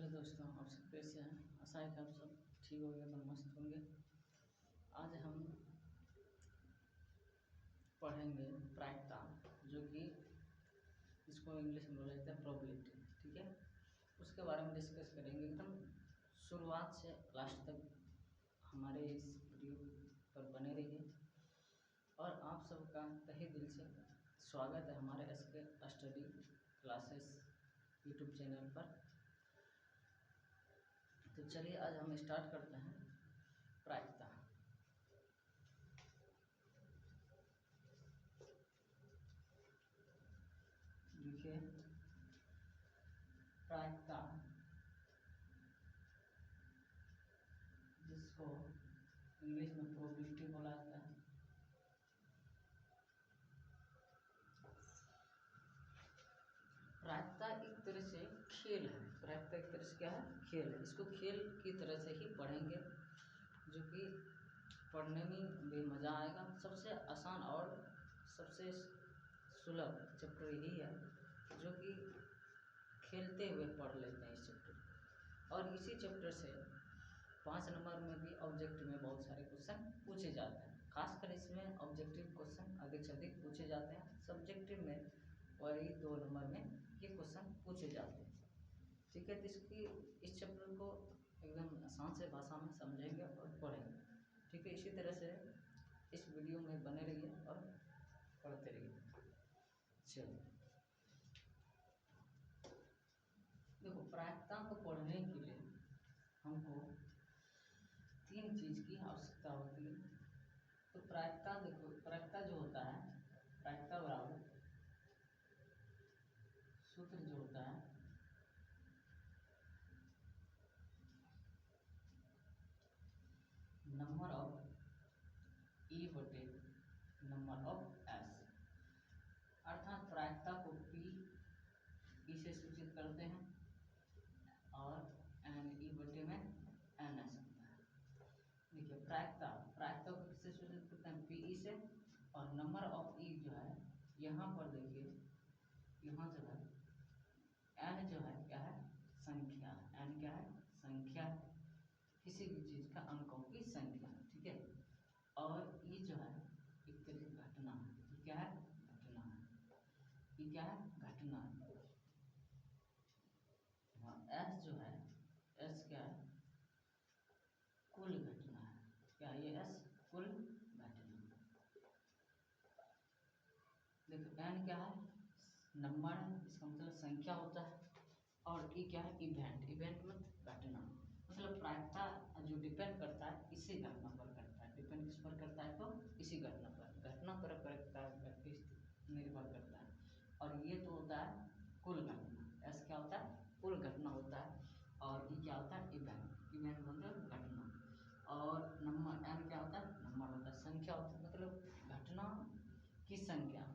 Hello दोस्तों, आप सब कैसे हैं। आशा है कि आप सब ठीक होंगे, एकदम मस्त होंगे। आज हम पढ़ेंगे प्रायिकता, जो कि इसको इंग्लिश में बोला जाता है प्रोबेबिलिटी। ठीक है, उसके बारे में डिस्कस करेंगे एकदम शुरुआत से लास्ट तक। हमारे इस वीडियो पर बने रहिए और आप सबका तहे दिल से स्वागत है हमारे SK study classes YouTube channel पर। तो चलिए आज हम स्टार्ट करते हैं प्रायिकता। देखिए, प्रायिकता जिसको इंग्लिश में प्रोबेबिलिटी बोला जाता है, प्रायिकता एक तरह से खेल है। प्रायिकता एक तरह से क्या है? खेल है। इसको खेल की तरह से ही पढ़ेंगे, जो कि पढ़ने में बेमज़ा आएगा। सबसे आसान और सबसे सुलभ चैप्टर यही है, जो कि खेलते हुए पढ़ लेते हैं इस चैप्टर। और इसी चैप्टर से 5 नंबर में भी ऑब्जेक्टिव में बहुत सारे क्वेश्चन पूछे जाते हैं। खासकर इसमें ऑब्जेक्टिव क्वेश्चन अधिक से अधिक पूछे जाते हैं। सब्जेक्टिव में वही 2 नंबर में ये क्वेश्चन पूछे जाते हैं। ठीक है, तो इस चैप्टर को एकदम आसान से भाषा में समझेंगे और पढ़ेंगे। ठीक है, इसी तरह से इस वीडियो में बने रहिए और पढ़ते रहिए। चलिए, देखो, प्रायिकता को पढ़ने के लिए हमको 3 चीज़ की आवश्यकता होती है। तो प्रायिकता, देखो, प्रायिकता जो होता है, प्रायिकता बराबर सूत्र जो होता है नंबर ऑफ ई बटे नंबर ऑफ एस। अर्थात प्रायिकता को पी से सूचित करते हैं और एन ई बटे में एन एस होता है। देखिए, प्रायिकता को किससे सूचित करते हैं? पी से। और नंबर ऑफ ई जो है, यहाँ पर देखिए, यहाँ जो है एन जो है क्या है? संख्या। एन क्या है? संख्या। किसी भी चीज़ का अंकों की संख्या। ठीक है, और ई जो है एक तरह की घटना है। ये क्या है? घटना है। ये क्या है? घटना है। हाँ, एस जो है, एस क्या है? कुल घटना है। क्या है ये? एस कुल घटना। देखो, एन क्या है? नंबर है, इसका मतलब संख्या होता है। और ई क्या है? इवेंट। इवेंट मतलब घटना। मतलब प्रायिकता जो डिपेंड करता है इसी घटना पर करता है। डिपेंड किस पर करता है? तो इसी घटना पर। घटना पर निर्भर करता है। और ये तो होता है कुल घटना। एस क्या होता है? कुल घटना होता है। और ई क्या होता है? इवेंट। इवेंट मतलब घटना। और नंबर एन क्या होता है? नंबर होता है, संख्या होता है। मतलब घटना की संख्या,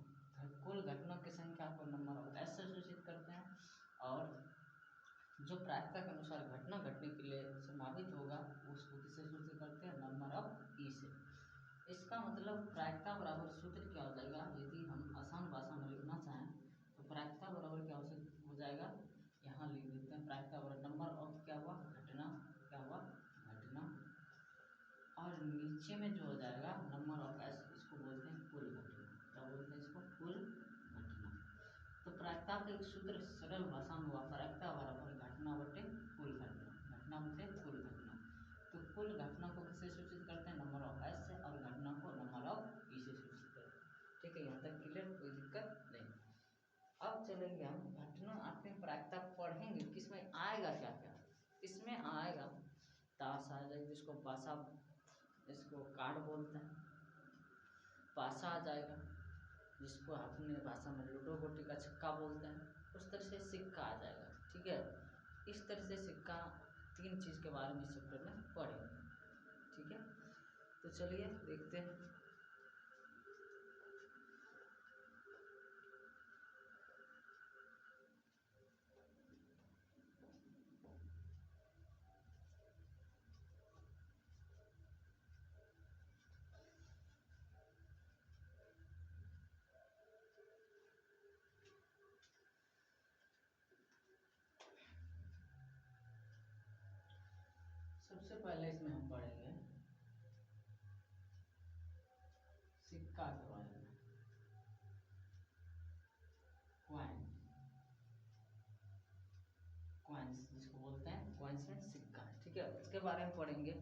कुल घटना की संख्या को नंबर ऑफ एस से सूचित करते हैं। और जो प्रायिकता के अनुसार घटना घटने के लिए संभावित होगा उसको किससे सूचित करते हैं? नंबर ऑफ ई से। इसका मतलब प्रायिकता बराबर सूत्र क्या हो जाएगा? यदि हम आसान भाषा में लिखना चाहें तो प्रायिकता बराबर क्या हो जाएगा? यहाँ लिख देते हैं। प्रायिकता बराबर नंबर ऑफ क्या हुआ? घटना। क्या हुआ? घटना। और नीचे में जो हो जाएगा नंबर ऑफ एस, इसको बोलते हैं कुल घटना। क्या बोलते हैं इसको? कुल घटना। तो प्रायिकता का एक सूत्र सरल भाषा में हुआ प्रायिकता बराबर घटना बटे कुल घटना। घटना बटे कुल घटना। तो कुल घटना को किससे सूचित करते हैं? नंबर ऑफ एस से। और घटना को नंबर ऑफ ई से सूचित करते हैं। ठीक है, यहाँ तक क्लियर? कोई दिक्कत नहीं। अब चलेंगे हम घटना। आपने प्रायिकता पढ़ेंगे, किसमें आएगा? क्या क्या इसमें आएगा? ताश आ जाएगा, जिसको पासा, इसको कार्ड बोलते हैं। पासा आ जाएगा, जिसको अपने भाषा में लूडो गोटी का छक्का बोलते हैं। उस तरह से सिक्का आ जाएगा। ठीक है, इस तरह से सिक्का 3 चीज़ के बारे में इस चैप्टर में पढ़ेंगे। ठीक है, तो चलिए देखते हैं। सबसे पहले इसमें हम पढ़ेंगे सिक्का के बारे में, कॉइन, कॉइन्स जिसको बोलते हैं, कॉइन्स में सिक्का, ठीक है। उसके बारे में पढ़ेंगे,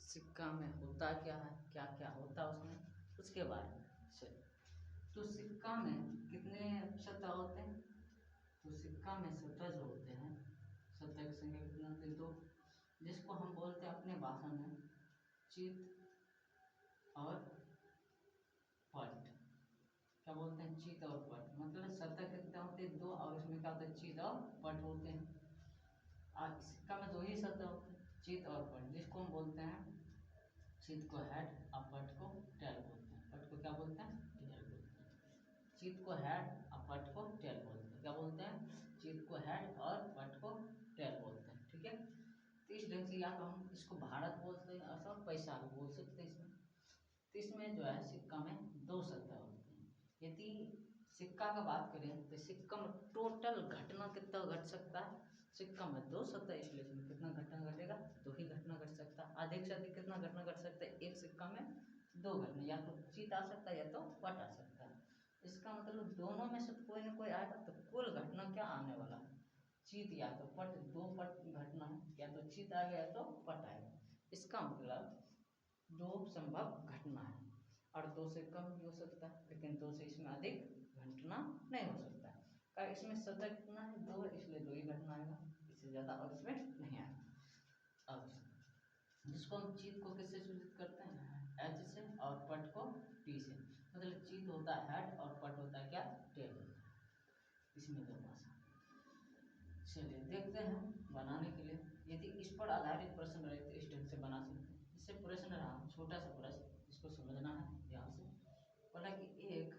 सिक्का में होता क्या है, क्या क्या होता है उसमें, उसके बारे में। चलिए, तो सिक्का में कितने सतह होते हैं, तो सिक्का में सतह जो होते हैं, सतह की संख्या कितनी होती है, दो, जिसको हम बोलते हैं अपने भाषा में चित और पट। क्या बोलते हैं, चित और पट, मतलब सतह कितने होते हैं, दो, और इसमें क्या होता है, चित और पट होते हैं। सिक्का में दो ही सतह होते हैं, चित और पट, जिसको हम बोलते हैं चित को हेड और पट को टेल बोलते हैं। पट को क्या बोलते हैं, टेल बोलते हैं। चित को हेड और पट को टेल बोलते हैं। क्या बोलते हैं, चित को हेड और पट को टेल बोलते हैं, ठीक है। तो इस ढंग से या तो हम इसको भारत बोल सकते हैं अथवा पैसा भी बोल सकते हैं इसमें। तो इसमें जो है सिक्का में दो सतह होते हैं। यदि सिक्का का बात करें तो सिक्का में टोटल घटना कितना घट सकता है, सिक्का में दो सतह, इसलिए इसमें कितना घटना घटेगा, दो ही घटना घट सकता है। अधिक से अधिक कितना घटना घट सकता है, एक सिक्का में दो घटना, या तो चित आ सकता है या तो पट आ सकता है। इसका मतलब दोनों में से कोई ना कोई आएगा, तो कुल घटना क्या आने वाला है, चित या तो पट, दो पट घटना है, या तो चित आएगा या तो पट आएगा। इसका मतलब दो संभव घटना है, और दो से कम भी हो सकता है, लेकिन दो से इसमें अधिक घटना नहीं हो सकता है। कारण इसमें सतह कितना है, दो है, इसलिए दो ही घटना आएगा, इससे ज्यादा और इसमें नहीं आएगा। अब जिसको हम चित को किससे सूचित करते हैं, एच से, और पट को टी से। मतलब चित होता है हेड और पट होता है क्या, टेल होता है। इसमें दो भाषा। चलिए देखते हैं बनाने के लिए, यदि इस पर आधारित प्रश्न रहे तो इस ढंग से बना सकते हैं। इससे प्रश्न रहा छोटा सा प्रश्न, इसको समझना है ध्यान से। बोला कि एक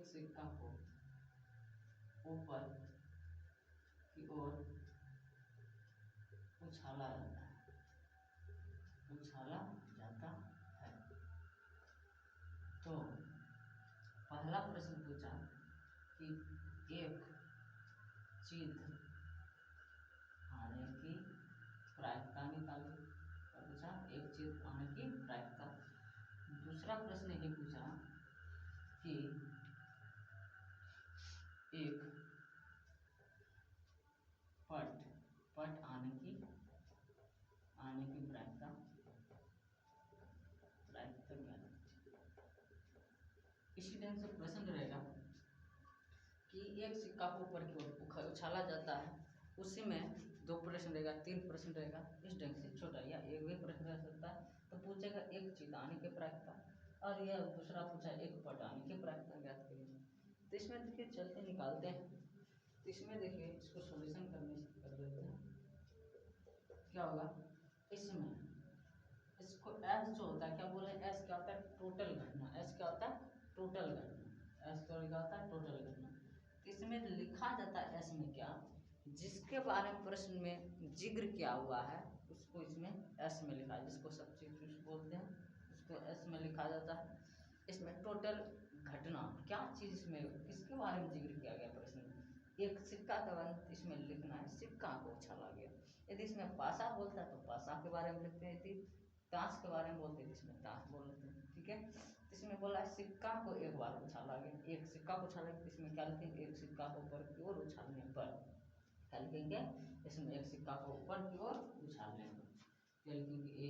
सिक्का को ऊपर की ओर उछाला जाता है। तो पहला प्रश्न पूछा कि एक चीज आने की प्रायिकता निकाली, पूछा एक चीज आने की प्रायिकता। दूसरा प्रश्न ये पूछा कि एक पट आने की प्रायिकता ज्ञात। इसी ढंग से प्रश्न रहेगा कि एक सिक्का को ऊपर की ओर उछाला जाता है, उसी में दो प्रश्न रहेगा, तीन प्रश्न रहेगा, इस ढंग से छोटा, या एक भी प्रश्न रह सकता है। तो पूछेगा एक चीज आने की प्रायिकता, और यह दूसरा पूछा एक पट आने की प्रायिकता ज्ञात करिए। तो इसमें देखिए चलते निकालते हैं। तो इसमें देखिए इसको सॉल्यूशन करने से कर देते हैं, क्या होगा इसमें, इसको एस जो होता है, क्या बोले, एस क्या होता है, टोटल घटना, एस क्या होता है, टोटल घटना, एस क्या होता है, टोटल घटना। इसमें लिखा जाता है एस में क्या, जिसके बारे में प्रश्न में जिक्र किया हुआ है उसको इसमें एस में लिखा है, जिसको सब्स्टिट्यूट बोलते हैं उसको एस में लिखा जाता है। इसमें टोटल घटना क्या चीज, इसमें किसके बारे में जिक्र किया गया प्रश्न में, एक सिक्का का बारे में इसमें लिखना है, सिक्का को उछाला गया। यदि इसमें पासा बोलता है तो पासा के बारे में लिखते हैं, यदि ताश के बारे में बोलते हैं इसमें ताश बोलते हैं, ठीक है। इसमें बोला है सिक्का को एक बार उछाला गया, एक सिक्का को उछाला गया, इसमें क्या लिखेंगे, एक सिक्का को ऊपर की ओर उछालने पर, क्या लिखेंगे, इसमें एक सिक्का को ऊपर की ओर उछालने पर क्या लिखेंगे,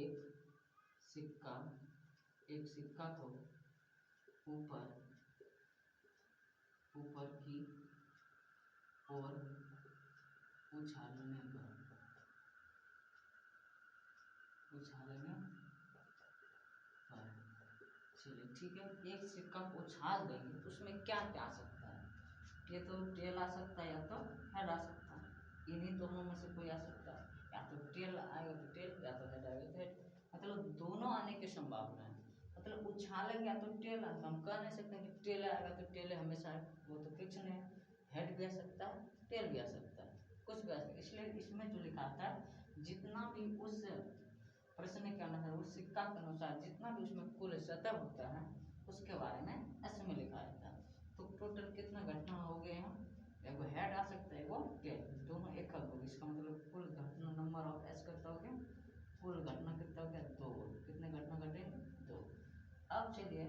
एक सिक्का को ऊपर की ओर उछालने पर, चलिए ठीक है। एक सिक्का को उछाल देंगे तो उसमें क्या क्या आ सकता है, ये तो टेल आ सकता है या तो हेड आ सकता है, इन्हीं दोनों में से कोई आ सकता है, या तो टेल आएगा तो टेल, या तो हेड आएगा तो हेड, मतलब दोनों आने की संभावना है। मतलब उछालेंगे या तो टेल, हम कह नहीं सकते कि टेल आएगा तो टेल हमेशा, वो तो फिक्स नहीं है, हेड भी आ सकता है, टेल भी आ सकता है, कुछ भी आ सकता है। इसलिए इसमें जो लिखा था जितना भी उस प्रश्न के अनुसार, उस सिक्का के अनुसार जितना भी उसमें कुल सतह होता है उसके बारे में इसमें लिखा रहता है। तो टोटल कितना घटना हो गए हैं, एगो हेड आ सकता है, एगो टेल, दोनों एकक हो गए, इसका मतलब कुल घटना नंबर ऑफ एस कितना हो गया, कुल घटना कितना हो गया 2, कितने घटना घटे 2। अब चलिए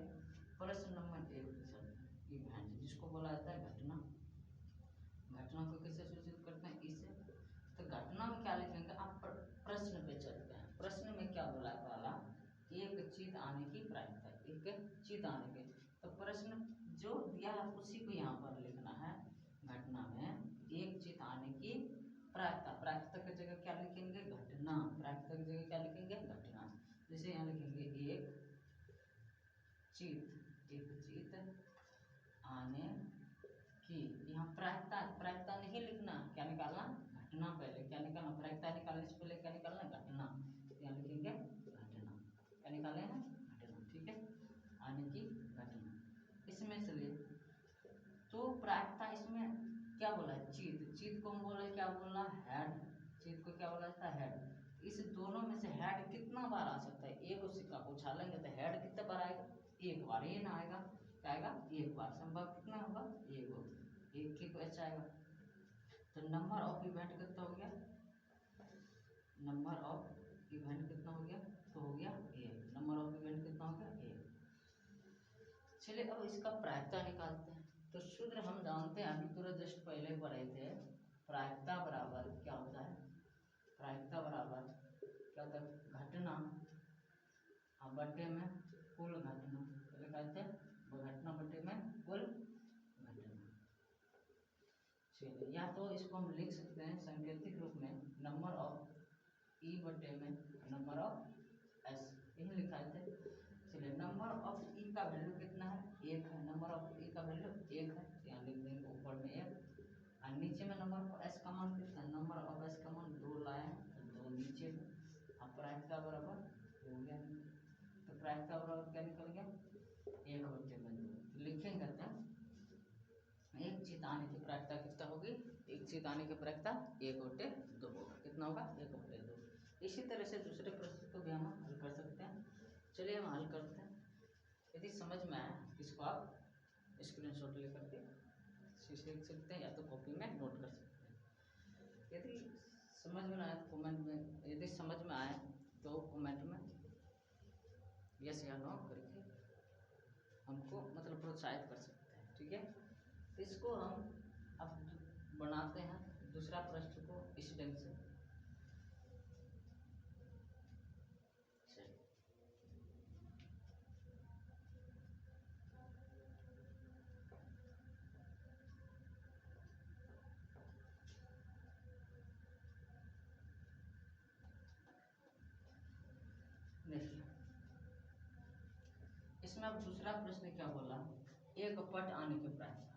प्रश्न नंबर 1 पे चलते हैं। इवेंट जिसको बोला जाता है घटना, घटना को किससे सूचित करते हैं, इससे। तो घटना में क्या लिखेंगे आप, प्रश्न पे चलते हैं। प्रश्न में क्या बोला है, पहला एक चीज आने की प्रायिकता, एक चीज आने के, तो प्रश्न जो दिया है उसी को यहाँ पर लिखना है। घटना में एक चीज आने की प्रायिकता, प्रायिकता की जगह क्या लिखेंगे घटना, प्रायिकता की जगह क्या लिखेंगे घटना। जैसे यहाँ लिखेंगे एक चीत आने की, यहाँ प्रायिकता, प्रायिकता नहीं लिखना, क्या निकालना घटना, पहले क्या निकालना, प्रायिकता निकालने से पहले क्या निकालना घटना, यहाँ लिखेंगे घटना, क्या निकाले हैं घटना, ठीक है, आने की घटना। इसमें चलिए तो प्रायिकता इसमें क्या बोला है, चीत को हम बोले क्या बोला हेड, चीत को क्या बोला जाता है हेड। इस दोनों में से हेड कितना बार आ सकता है, एक सिक्का उछालेंगे तो हेड कितने बार आएगा, एक बार ही ना आएगा, क्या आएगा एक बार, संभव कितना होगा एक ही क्वेश्चन आएगा। तो नंबर ऑफ इवेंट कितना हो गया, नंबर ऑफ इवेंट कितना हो गया, तो हो गया एक, नंबर ऑफ इवेंट कितना हो गया एक। चलिए अब इसका प्रायिकता निकालते हैं। तो सूत्र हम जानते हैं, अभी तुरंत जस्ट पहले पढ़े थे, प्रायिकता बराबर क्या होता है, प्रायिकता बराबर क्या होता है घटना बटे में कुल घटना, पहले कहते हैं घटना बटे में कुल घटना। चलिए या तो इसको हम लिख सकते हैं सांकेतिक रूप में नंबर ऑफ ई बटे में नंबर ऑफ एस, यही लिखा थे। चलिए नंबर ऑफ ई का वैल्यू कितना है, एक है, नंबर ऑफ ई का वैल्यू एक है, यहाँ लिख देंगे ऊपर में एक, और नीचे में नंबर ऑफ एस का मान कितना है, नंबर ऑफ एस का मान 2 लाए हैं, तो 2 नीचे में, अब प्रायिकता बराबर हो गया, तो प्रायिकता बराबर क्या निकल गया 1/2। लिखेंगे तो एक चीज आने की प्रायिकता कितना होगी, एक चीज आने की प्रायिकता 1/2 होगा, कितना होगा 1/2। इसी तरह से दूसरे प्रश्न को भी हम हल कर सकते हैं। चलिए हम हल करते हैं। यदि समझ में आए इसको आप स्क्रीनशॉट लेकर के लिख सकते हैं या तो कॉपी में नोट कर सकते हैं। यदि समझ में आए तो कमेंट में, यदि समझ में आए तो कमेंट में यस या नो करके हमको मतलब प्रोत्साहित कर सकते हैं, ठीक है। तो इसको हम अब बनाते हैं दूसरा प्रश्न को इस ढंग से। देखिए इसमें अब दूसरा प्रश्न क्या बोला, एक पट आने के प्रायिकता।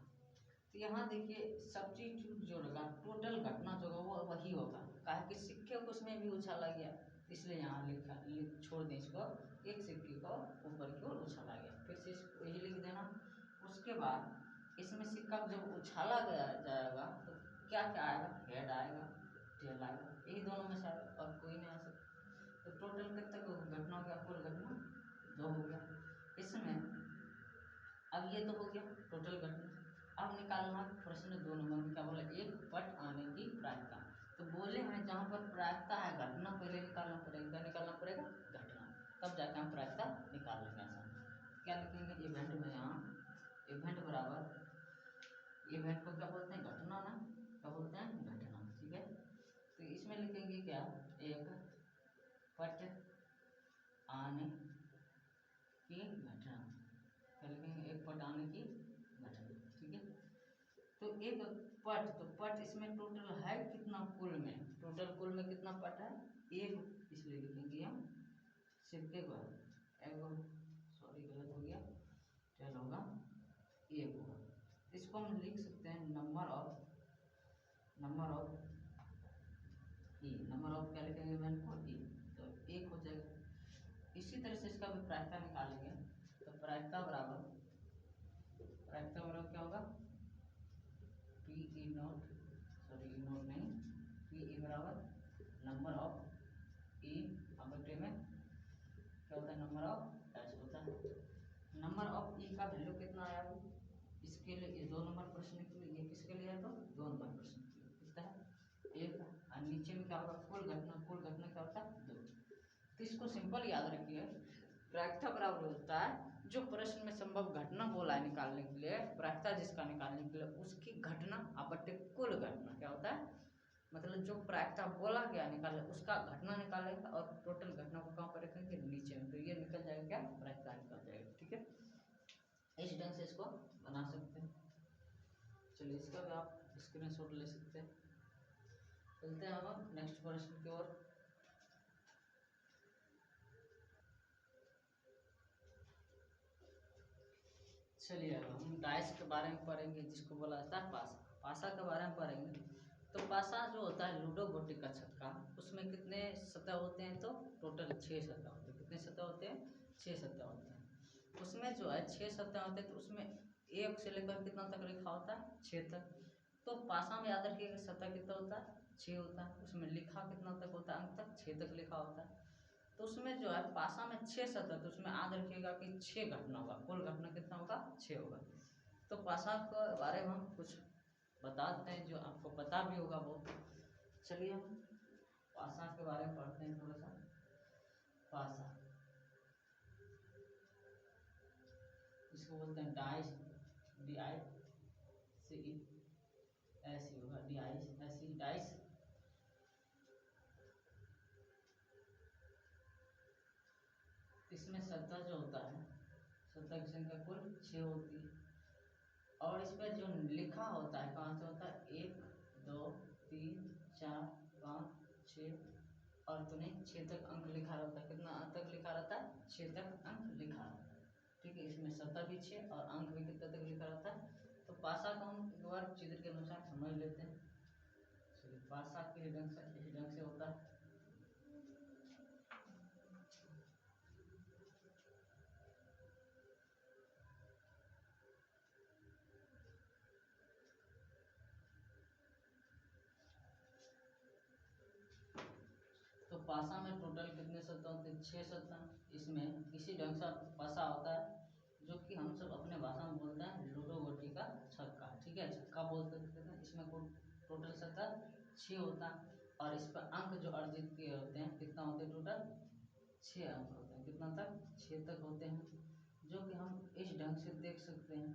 तो यहाँ देखिए सब्स्टिट्यूट जो होगा, टोटल घटना जो होगा वो वही होगा, काहे कि सिक्के को उसमें भी उछाला गया, इसलिए यहाँ छोड़ दें इसको, एक सिक्के को ऊपर की ओर उछाला गया, फिर से इसको यही लिख देना। उसके बाद इसमें सिक्का जब उछाला गया जाएगा तो क्या क्या आएगा, हेड आएगा, टेल आएगा, यही दोनों में से आएगा और कोई नहीं आ सकता। तो टोटल कितने घटना हो गया, कुल घटना 2 हो गया। इसमें अब ये तो हो गया टोटल घटना। अब निकालना प्रश्न 2 नंबर में क्या बोला, एक पट आने की प्रायिकता। तो बोले हैं जहाँ पर प्रायिकता है घटना पहले निकालना पड़ेगा, क्या निकालना पड़ेगा घटना, तब जाके हम प्रायिकता निकाल लेंगे। ऐसा क्या लिखेंगे इवेंट में, यहाँ इवेंट बराबर, इवेंट को क्या बोलते हैं घटना ना, क्या बोलते हैं घटना, ठीक है। तो इसमें लिखेंगे क्या, एक पट आने की घटना, क्या लिखेंगे एक पट आने की घटना, ठीक है। तो एक पट, तो पट इसमें टोटल है कितना, कुल में, टोटल कुल में कितना पट है एक, इसलिए लिखेंगे हम सिक्के को एगो, सॉरी गलत हो गया, टेल होगा एक होगा। इसको हम लिख सकते हैं number of E, number of क्या लिखेंगे इवेंट को ई, तो एक हो जाएगा। इसी तरह से इसका भी प्रायिकता निकालेंगे, तो प्रायिकता बराबर क्या होगा, पी ई नोट, सॉरी ई नोट नहीं, पी ई बराबर नंबर ऑफ ई बटे में क्या होता है, नंबर ऑफ एस होता है। नंबर ऑफ ई का वैल्यू कितना आया वो, इसके लिए ये 2 नंबर प्रश्न के लिए, ये किसके लिए है तो 2 नंबर प्रश्न के लिए कितना है क्या होगा, कुल घटना क्या होता है 2। तो इसको सिंपल याद रखिए, प्रायिकता बराबर होता है जो प्रश्न में संभव घटना बोला है निकालने के लिए, प्रायिकता जिसका निकालने के लिए उसकी घटना अपट्य कुल घटना क्या होता है, मतलब जो प्रायिकता बोला गया निकाले उसका घटना निकालेगा और टोटल घटना को कहाँ पर रखेंगे, नीचे में, तो ये निकल जाएगा क्या, प्रायिकता निकल जाएगा। ठीक है, इस ढंग से इसको बना सकते हैं। चलिए इसका भी आप स्क्रीनशॉट ले सकते हैं। चलते हैं हम नेक्स्ट प्रश्न की ओर। चलिए अब हम डाइस के बारे में पढ़ेंगे, जिसको बोला जाता है पासा। पासा के बारे में पढ़ेंगे। तो पासा जो होता है लूडो गोटी का छक्का, उसमें कितने सतह होते हैं, तो टोटल 6 सतह होते हैं। कितने सतह होते हैं, 6 सतह होते हैं। उसमें जो है 6 सतह होते हैं, तो उसमें 1 से लेकर कितना तक लिखा होता है, 6 तक। तो पासा में याद रखिएगा सतह कितना होता है, 6 होता है। उसमें लिखा कितना तक होता है, अंक तक 6 तक लिखा होता है। तो उसमें जो है पासा में 6 सतह, तो उसमें याद रखिएगा कि 6 घटना होगा, कुल घटना कितना होगा, 6 होगा। तो पासा के बारे में हम कुछ बताते हैं जो आपको पता भी होगा बहुत। चलिए हम पासा के बारे में पढ़ते हैं थोड़ा सा। पासा इसको बोलते हैं डाइस, ऐसी होगा, डाइस ऐसी डाइस। इसमें सतह जो होता है, सतह की संख्या कुल 6 होती है। और इस पर जो लिखा होता है कहाँ से होता है, 1 2 3 4 5 6 और तो नहीं 6 तक अंक लिखा रहता है। कितना तक लिखा रहता है, 6 तक अंक लिखा रहता है। ठीक है, इसमें सतह भी 6 और अंक भी कितना तक लिखा रहता है। तो पासा को हम एक बार चित्र के अनुसार समझ लेते हैं। चलिए पासा के इस ढंग से होता है। तो पासा में टोटल कितने सतह होते हैं, 6 सतह। इसमें इसी ढंग से पासा होता है, जो कि हम सब अपने भाषा में बोलते हैं लूडो गोटी का छक्का। ठीक है, छक्का बोलते हैं। इसमें टोटल सतह 6 होता है और इस पर अंक जो अर्जित किए होते हैं कितना होते हैं, टोटल 6 अंक होते हैं। कितना तक, 6 तक होते हैं। जो कि हम इस ढंग से देख सकते हैं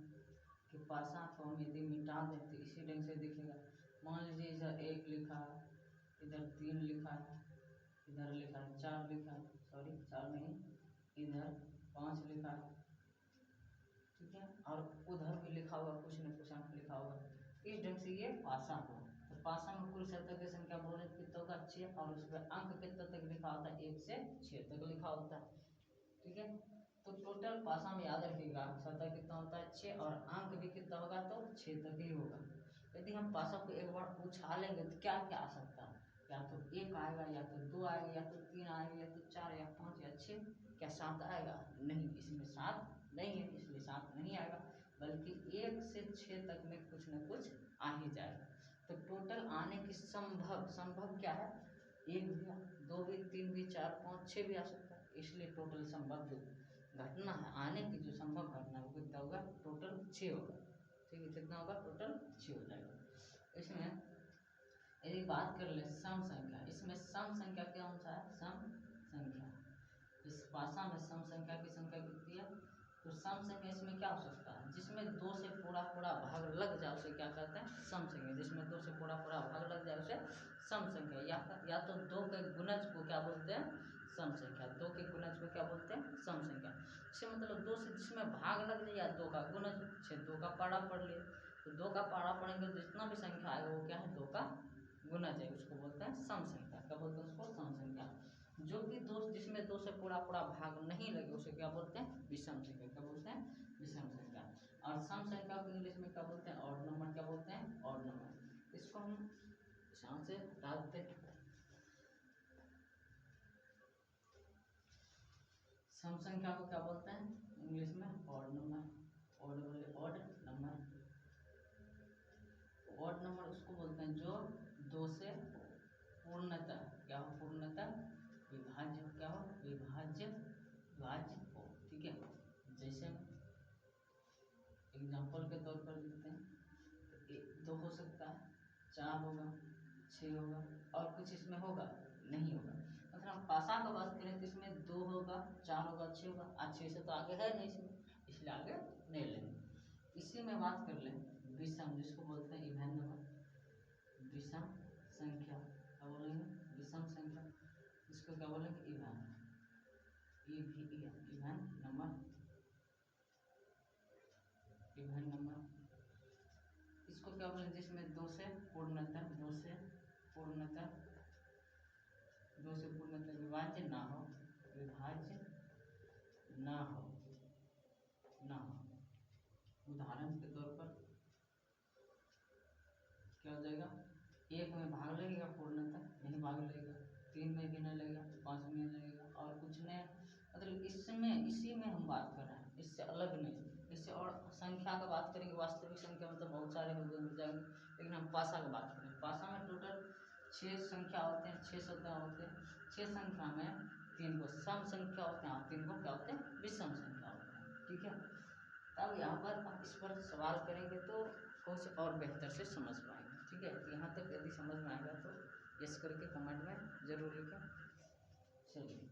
कि पासा को हम यदि मिटा दें तो इसी ढंग से दिखेगा। मान लीजिए इधर 1 लिखा है, इधर 3 लिखा है, इधर लिखा है 4 लिखा है, सॉरी 4 नहीं, इधर 5 लिखा है। ठीक है, और उधर भी लिखा होगा, कुछ न कुछ अंक लिखा होगा। इस ढंग से ये पासा हो। तो पासा में कुल सतह की संख्या बोले कितना होगा, 6, और उस पर अंक कितना तक लिखा होता है, 1 से 6 तक लिखा होता है। ठीक है, तो टोटल पासा में याद रखिएगा सतह कितना होता है, 6, और अंक भी कितना होगा, तो 6 तक ही होगा। यदि हम पासा को एक बार उछाल लेंगे तो क्या क्या आ सकता है, या तो 1 आएगा, या तो 2 आएगा, या तो 3 आएगा, या तो 4 या 5 या 6, क्या 7 आएगा, नहीं, इसमें 7 नहीं है, इसलिए 7 नहीं आएगा। बल्कि 1 से 6 तक में कुछ न कुछ आ ही जाएगा। तो टोटल आने की संभव क्या है, 1 भी, 2 भी, 3 भी, 4 5 6 भी आ सकता है। इसलिए टोटल संभव जो घटना है, आने की जो संभव घटना है वो कितना होगा, टोटल 6 होगा। ठीक है, कितना होगा, टोटल 6 हो जाएगा। इसमें यदि बात कर ले सम संख्या, इसमें सम संख्या क्या होता है, सम संख्या। इस पासा में सम संख्या की संख्या कितनी है, तो सम संख्या इसमें क्या हो सकता है, जिसमें 2 से पूरा भाग लग जाए उसे क्या कहते हैं, सम संख्या। जिसमें 2 से पूरा भाग लग जाए उसे सम संख्या, या तो 2 के गुणज को क्या बोलते हैं, सम संख्या। 2 के गुणज को क्या बोलते हैं, सम संख्या। इससे मतलब 2 से जिसमें भाग लग जाए या 2 का गुणज, 2 का पारा पढ़ लिए, तो 2 का पारा पढ़ेंगे तो जितना भी संख्या आएगा वो क्या है, 2 का गुणज है, उसको बोलते हैं सम संख्या। क्या बोलते हैं उसको, सम संख्या। जो कि 2 जिसमें 2 से पूरा भाग नहीं लगे उसे क्या बोलते हैं, विषम संख्या। क्या बोलते हैं, विषम संख्या। और सम संख्या को इंग्लिश में क्या बोलते हैं, ऑड नंबर। क्या बोलते हैं, ऑड नंबर। इसको हम ध्यान से हटा देते हैं। सम संख्या को क्या बोलते हैं इंग्लिश में, odd number. Odd number, odd number उसको बोलते हैं जो 2 से पूर्णतः क्या हो, पूर्णतः विभाज्य, क्या हो, विभाज्य हो। ठीक है, जैसे एग्जाम्पल के तौर पर लिखते हैं, तो 2 हो सकता है, 4 होगा, 6 होगा, और कुछ इसमें होगा नहीं होगा। मतलब हम पासा का बात करें तो इसमें 2 होगा, 4 होगा, 6 होगा। आज 6 से तो आगे है नहीं इसमें, इसलिए आगे नहीं लेंगे। इसी में बात कर लें विषम, जिसको बोलते हैं इवन नंबर, विषम संख्या क्या बोलेंगे, विषम संख्या, इसको क्या बोलेंगे even, even number, even number. इसको क्या बोलेंगे जिसमें 2 से पूर्णतः, 2 से पूर्णतः विभाज्य ना हो, विभाज्य ना हो, ना हो। उदाहरण के तौर पर क्या हो जाएगा, 1 में भाग लगेगा पूर्णतः, नहीं भाग लगेगा, 3 में भी नहीं लगेगा, 5 में नहीं लगेगा, और कुछ नहीं। मतलब इसमें, इसी में हम बात कर रहे हैं, इससे अलग नहीं। इससे और संख्या का बात करेंगे, वास्तविक संख्या मतलब बहुत सारे हो जाएंगे, लेकिन हम पासा की बात करें। पासा में टोटल 6 संख्या होते हैं, 6 सदस्य होते हैं। 6 संख्या में 3 को सम संख्या होते हैं और 3 को क्या होते हैं, विषम संख्या होते हैं। ठीक है, तब यहाँ पर आप इस पर सवाल करेंगे तो कुछ और बेहतर से समझ पाएंगे। ठीक है, यहाँ तक यदि समझ में आएगा तो यस करके कमेंट में जरूर लिखें। चलिए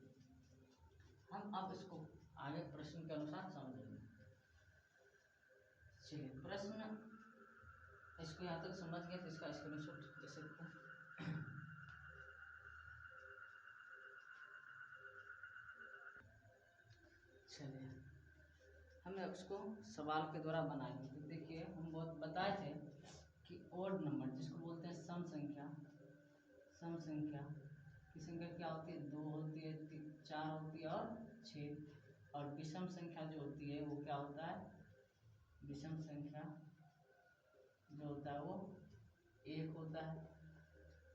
हम अब इसको आगे प्रश्न के अनुसार समझेंगे। चलिए प्रश्न, इसको यहाँ तक समझ गए तो इसका स्क्रीनशॉट ले सकते हैं। चलिए हमें उसको सवाल के द्वारा बनाएंगे। तो देखिए हम बहुत बताए थे कि ओड नंबर, जिसको बोलते हैं सम संख्या, सम संख्या की संख्या क्या होती है, 2 होती है, 4 होती है और 6। और विषम संख्या जो होती है वो क्या होता है, विषम संख्या जो होता है वो 1 होता है,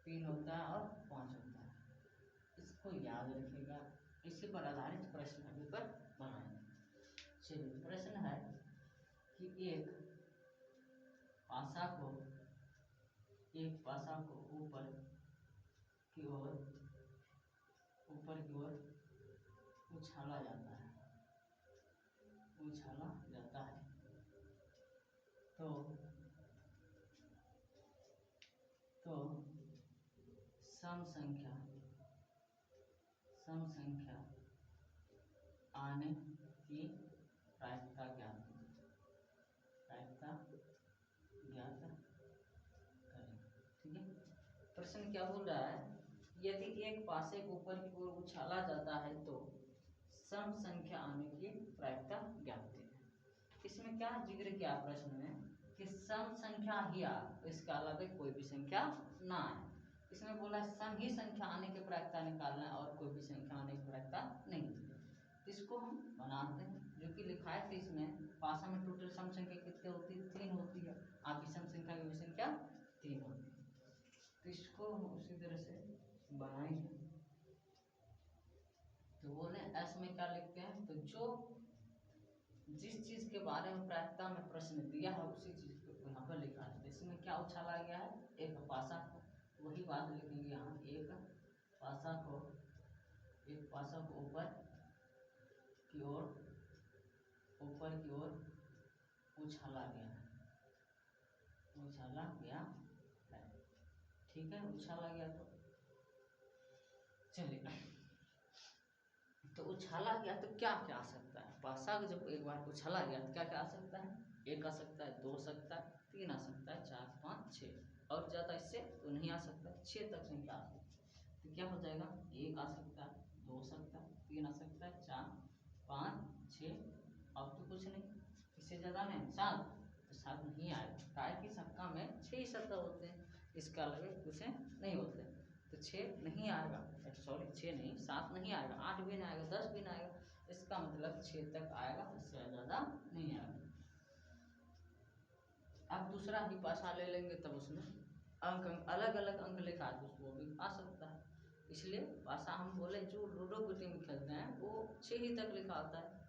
3 होता है और 5 होता है। इसको याद रखिएगा, इसी पर आधारित प्रश्न अभी पर बनाएंगे। चलिए प्रश्न है कि एक पासा को ऊपर की ओर उछाला जाता है, तो सम संख्या आने की प्रायिकता ज्ञात करें। ठीक है, प्रश्न क्या बोल रहा है, यदि एक पासे को ऊपर की ओर उछाला जाता है तो सम संख्या आने की प्रायिकता ज्ञात करें। इसमें क्या जिक्र किया प्रश्न में कि सम संख्या ही आ, इसके अलावा कोई भी संख्या ना आए। इसमें बोला सम ही संख्या आने की प्रायिकता निकालना है और कोई भी संख्या आने की प्रायिकता नहीं। इसको हम बनाते हैं, जो कि लिखा है। इसमें पासा में टोटल सम संख्या कितनी होती है, 3 होती है। आप विषम संख्या की संख्या 3 होती है। तो इसको हम उसी तरह से बनाएंगे। तो बोले एस में क्या लिखते हैं, तो जो जिस चीज के बारे में प्रायिकता में प्रश्न दिया है उसी चीज को यहाँ पर लिखा है। इसमें क्या उछाला गया है, एक पासा को, वही बात लिखेंगे यहाँ, एक पासा को ऊपर की ओर उछाला गया है, ठीक है, उछाला गया। तो चलिए, तो उछाला गया तो क्या क्या आ सकता है, पासा को जब एक बार उछाला गया तो क्या क्या आ सकता है, 1 आ सकता है, 2 आ सकता है, 3 आ सकता है, 4, 5, 6, और ज़्यादा इससे तो नहीं आ सकता, 6 तक संख्या आ सकती है। तो क्या हो जाएगा, 1 आ सकता है, 2 आ सकता है, 3 आ सकता है, 4, 5, 6, अब तो कुछ नहीं, इससे ज़्यादा नहीं, 7, तो 7 नहीं आएगा। काय की संख्या में 6 ही सत्ता होते हैं, इसका अलग कुछ नहीं होते, तो 6 नहीं आएगा, सॉरी 6 नहीं, 7 नहीं आएगा, 8 भी नहीं आएगा, 10 भी नहीं आएगा। इसका मतलब 6 तक आएगा, इससे ज़्यादा नहीं आएगा। अब दूसरा ही पासा ले लेंगे, तब उसमें अंक अलग अलग अंक लिखा है, उसको भी आ सकता है। इसलिए पासा हम बोले जो लूडो की टीम खेलते हैं वो 6 ही तक लिखा होता है,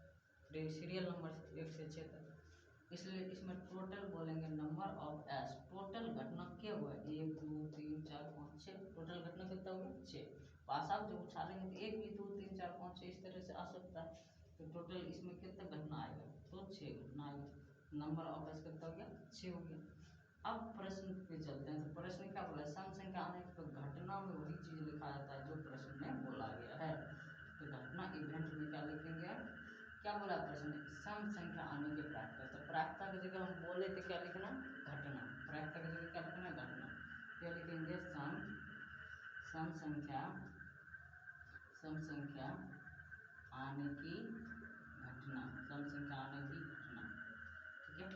सीरियल नंबर 1 से 6 तक। इसलिए इसमें टोटल बोलेंगे नंबर ऑफ एस, टोटल घटना क्या हुआ, 1, 2, 3, 4, 5, 6, टोटल घटना कितना हो गया, 6। पासा जब उछालेंगे तो 1 भी 2, 3, 4, 5, 6 इस तरह से आ सकता है। तो टोटल इसमें कितना घटना आएगा, तो 6 घटना आएगा। नंबर ऑफ एस कितना हो गया, 6 हो गया। अब प्रश्न पे चलते हैं। तो प्रश्न क्या बोला, सम संख्या आने तो घटना में वही चीज लिखा जाता है जो प्रश्न में बोला गया है। तो घटना इवेंट में क्या लिखेंगे, क्या बोला प्रश्न, सम संख्या आने की प्रायिकता। तो प्रायिकता की जगह हम बोले थे क्या लिखना, घटना। प्रायिकता की जगह क्या लिखना, घटना। क्या लिखेंगे, सम संख्या आने की घटना, सम संख्या आने की घटना। ठीक है,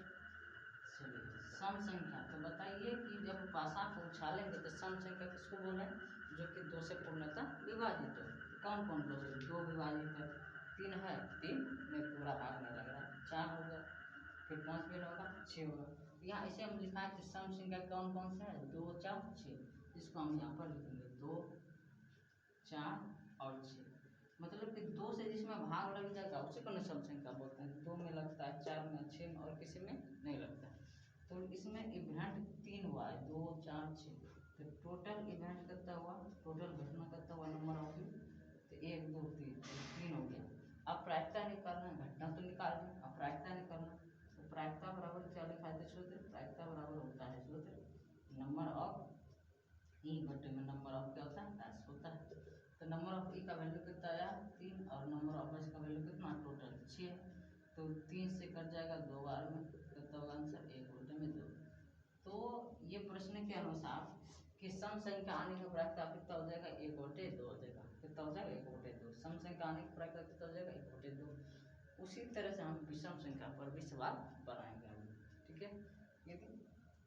चलिए सम संख्या। तो बताइए कि जब पासा को उछालेंगे तो सम संख्या किसको बोले, जो कि 2 से पूर्णतः विभाजित हो। कौन कौन दो से, 2 विभाजित है, 3 है, 3 में पूरा भाग नहीं लग रहा है, 4 होगा, फिर 5 भी होगा, 6 होगा। यहाँ ऐसे हम लिखा है कि सम संख्या कौन कौन से है, 2, 4, 6। इसको हम यहाँ पर लिखेंगे 2, 4 और 6। मतलब कि 2 से जिसमें भाग लग जाएगा उसी को सम संख्या बोलते हैं। 2 में लगता है, 4 में, 6 में और किसी में नहीं लगता है। तो इसमें इवेंट 3 हुआ है, 2, 4, 6। तो टोटल इवेंट कितना हुआ, टोटल घटना कितना हुआ, नंबर होगी तो 1, 2, 3 हो गया। अब प्रायिकता निकालना है, घटना तो निकाल दी, अब प्रायिकता निकालना। तो प्रायिकता बराबर क्या लिखा है सूत्र, प्रायिकता बराबर होता है सूत्र नंबर ऑफ ई बटे में नंबर ऑफ क्या होता है, एस होता है। तो नंबर ऑफ ई का वैल्यू कितना आया, 3, और नंबर ऑफ एस का वैल्यू कितना, टोटल 6। तो 3 से कट जाएगा 2 बार में, कितना होगा आंसर, 1/2। तो ये प्रश्न के अनुसार कि सम संख्या आने की प्रायिकता कितना हो जाएगा, 1/2 हो जाएगा। कितना हो जाएगा, 1/2। सम संख्या आने की प्रायिकता कितना हो जाएगा, 1/2। उसी तरह से हम विषम संख्या पर भी सवाल बनाएंगे हम। ठीक है, यदि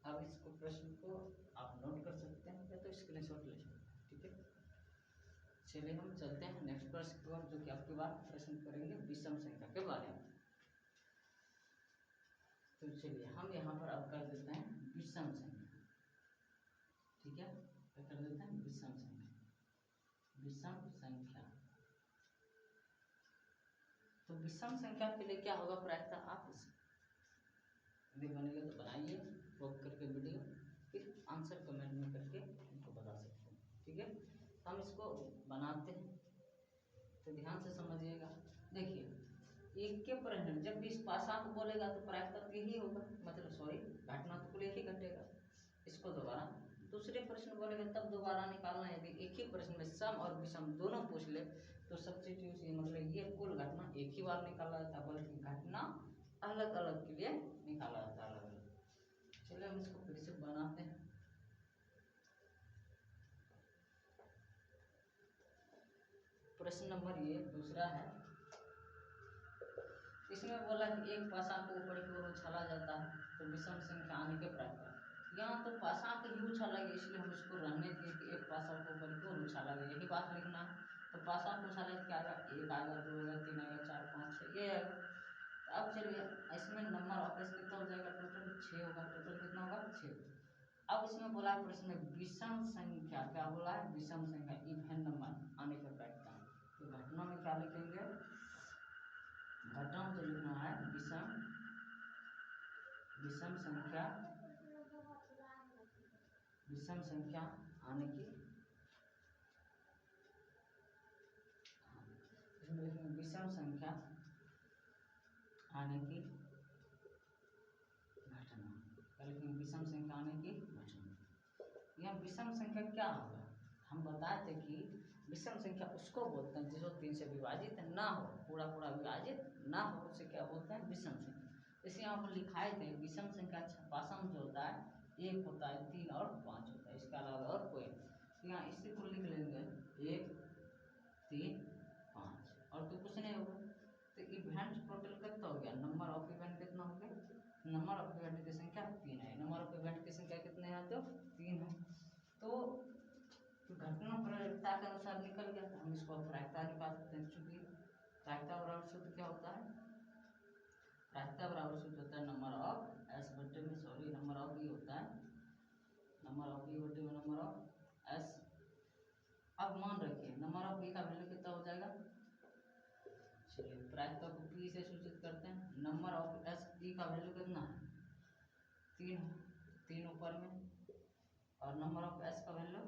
अब इसको प्रश्न को आप नोट कर सकते हैं या तो स्क्रीनशॉट ले सकते हैं। ठीक है, चलिए हम चलते हैं नेक्स्ट प्रश्न की ओर, जो कि आपके बाद प्रश्न करेंगे विषम संख्या के बारे में। तो चलिए हम यहाँ पर अब कर देते हैं विषम संख्या। ठीक है, तो कर देते हैं विषम संख्या। विषम संख्या, तो विषम संख्या के लिए क्या होगा प्रायिकता, आप यदि बनेगा तो बनाइए वॉक करके वीडियो, फिर आंसर कमेंट में करके हमको बता सकते हैं। ठीक है, हम इसको बनाते हैं तो ध्यान से समझिएगा। देखिए एक के प्रश्न जब भी इस पासा को बोलेगा तो प्रायिकता तो यही होगा, मतलब सॉरी घटना तो कुल एक ही घटेगा। इसको दोबारा दूसरे प्रश्न बोलेगा तब दोबारा निकालना है। यदि एक ही प्रश्न में सम और विषम दोनों पूछ ले तो सब्स्टिट्यूशन, मतलब ये कुल घटना एक ही बार निकाला जाता है, बल्कि घटना अलग अलग के लिए निकाला जाता है, अलग अलग। चलिए हम इसको फिर से बनाते हैं। प्रश्न नंबर ये दूसरा है, इसमें बोला कि एक पासा को ऊपर की ओर उछाला जाता है तो विषम संख्या आने के प्रायिकता। यहाँ तो पासा को ही उछाला गया, इसलिए हम इसको रहने दिए कि एक पासा को ऊपर की ओर उछाला गया, यही बात लिखना है। तो पासा को उछाला क्या आएगा, 1 आएगा, 2 आएगा, 3 आएगा, 4, 5, 6 ये आएगा। तो अब चलिए इसमें नंबर ऑफ एस कितना हो जाएगा, टोटल 6 होगा। टोटल कितना होगा, 6। अब इसमें बोला है प्रश्न में विषम संख्या, क्या बोला है, विषम संख्या इवन नंबर आने के प्रायिकता। तो घटना में क्या लिखेंगे, घटना में तो लिखना है विषम संख्या आने की, इसमें लिखेंगे विषम संख्या आने की घटना। क्या लिखेंगे, विषम संख्या आने की घटना। यह विषम संख्या क्या होगा, हम बताए थे कि विषम संख्या उसको बोलते हैं जिसको 3 से विभाजित ना हो, पूरा पूरा विभाजित ना हो, उसे क्या बोलते हैं, विषम संख्या। इसे यहाँ पर लिखाए थे विषम संख्या पासम जो होता है 1 होता है, 3 और 5 होता है, इसके अलावा और कोई। तो यहाँ इसी को लिख लेंगे 1, 3, 5 और तो कुछ नहीं होगा। तो इवेंट टोटल कितना हो गया, नंबर ऑफ इवेंट कितना हो गया, नंबर ऑफ इवेंट की संख्या 3 है। नंबर ऑफ इवेंट की संख्या कितने हैं, तो 3 है। तो घटना प्रायिकता के अनुसार निकल गया, तो हम इसको प्रायिकता निकाल सकते हैं। चूंकि प्रायिकता बराबर सूत्र क्या होता है, प्रायिकता बराबर सूत्र होता है नंबर ऑफ एस बटे में, सॉरी नंबर ऑफ ई होता है, नंबर ऑफ ई बटे में नंबर ऑफ एस। अब मान रखिए नंबर ऑफ ई का वैल्यू कितना हो जाएगा, चलिए प्रायिकता को पी से सूचित करते हैं। नंबर ऑफ एस ई का वैल्यू कितना है, 3 ऊपर में, और नंबर ऑफ एस का वैल्यू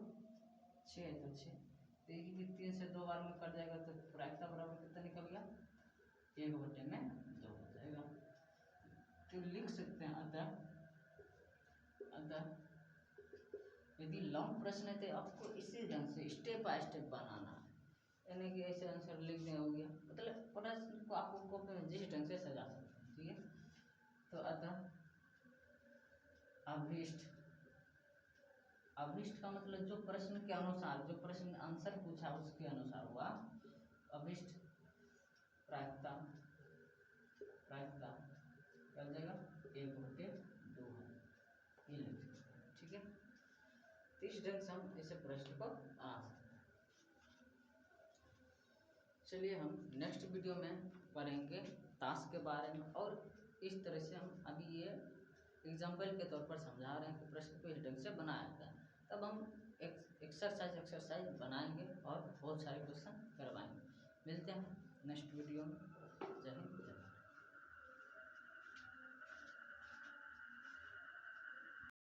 6 है, तो 6। तो एक भी 3 से 2 बार में कट जाएगा, तो प्रायिकता बराबर कितना निकल गया, 1/2 हो जाएगा। तो लिख सकते हैं अतः है यदि लॉन्ग प्रश्न है तो आपको इसी ढंग से स्टेप बाय स्टेप बनाना है, यानी कि ऐसे आंसर लिख दें हो गया, मतलब प्रश्न को आपको कॉपी में जिस ढंग से सजा सकते हैं। ठीक है, तो अतः अभीष्ट, अभीष्ट का मतलब जो प्रश्न के अनुसार, जो प्रश्न आंसर पूछा उसके अनुसार हुआ अभीष्ट। प्रायिकता, प्रायिकता क्या हो जाएगा 1/2 है, ये लिख सकते हैं। ठीक है, तो इस ढंग से हम ऐसे प्रश्न को बना सकते हैं। चलिए हम नेक्स्ट वीडियो में पढ़ेंगे टास्क के बारे में, और इस तरह से हम अभी ये एग्जाम्पल के तौर पर समझा रहे हैं कि प्रश्न को इस ढंग से बनाया जाता है। तब हम एक्सरसाइज बनाएंगे और बहुत सारे क्वेश्चन करवाएंगे। मिलते हैं नेक्स्ट वीडियो में। जय हिंद।